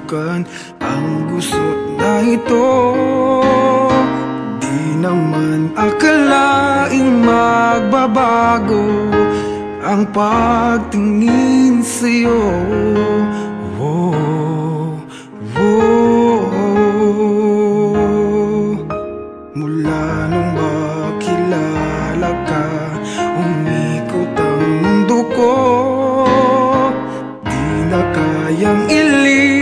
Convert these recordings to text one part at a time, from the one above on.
subukan ang gusto na ito. Di naman akalaing magbabago ang pagtingin sa'yo. Whoa, whoa. Mula nung makilala ka, umikot ang mundo ko. Di na kayang ilim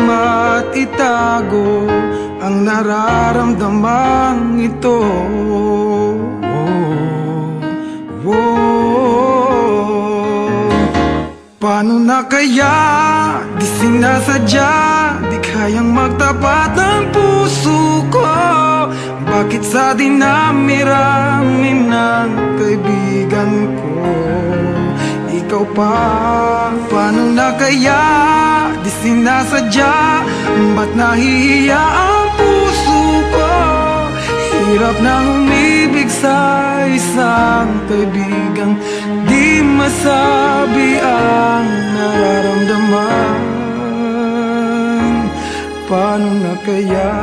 at itago ang nararamdamang ito. Paano na kaya? Di sinasadya, di kayang magtapat ang puso ko. Bakit sa dinami-rami ng kaibigan ko ikaw pa? Paano na kaya? Di sinasadya, ba't nahihiya ang puso ko? Hirap nang umibig sa isang kaibigang di masabi ang nararamdaman. Paano na kaya?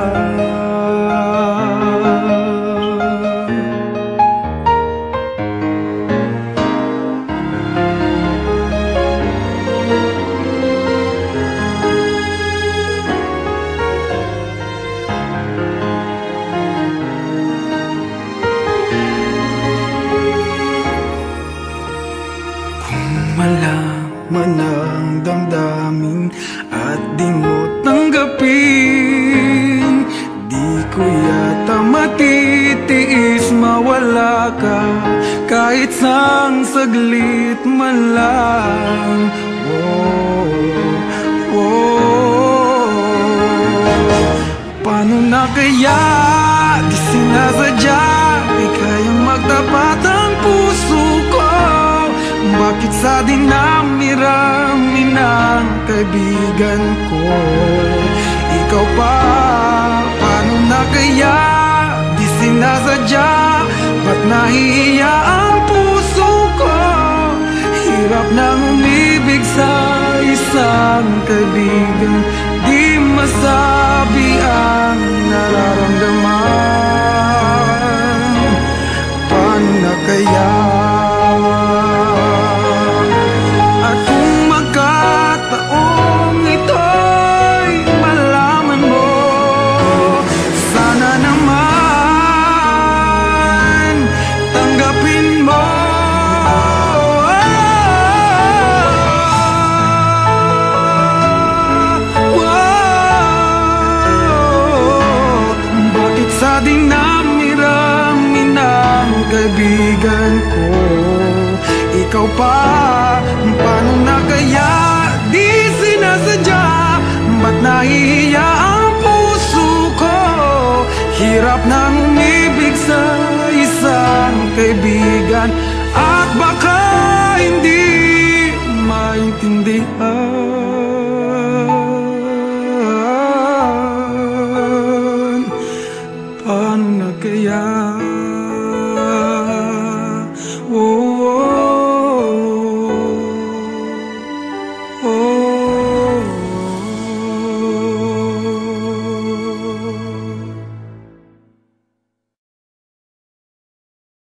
Malaman ang damdamin at di mo tanggapin, di ko yata matitiis mawala ka kahit sang saglit man lang. Paano na kaya? Di sinasadya, di kayang magtapat ang puso ko. Bakit sa dinami-rami ng kaibigan ko ikaw pa? Paano na kaya? Di sinasadya, ba't nahihiya ang puso ko? Hirap nang umibig sa isang kaibigan di masabi ang nararamdaman. Paano na kaya? At kung magkataong ito'y malaman mo, sana naman tanggapin mo. Bakit sa dinami-rami ng kaibigan ko ikaw pa? Paano na kaya? Di sinasadya, ba't nahihiya ang puso ko? Hirap nang umibig sa isang kaibigan at baka hindi maintindihan. Paano na kaya? Oh,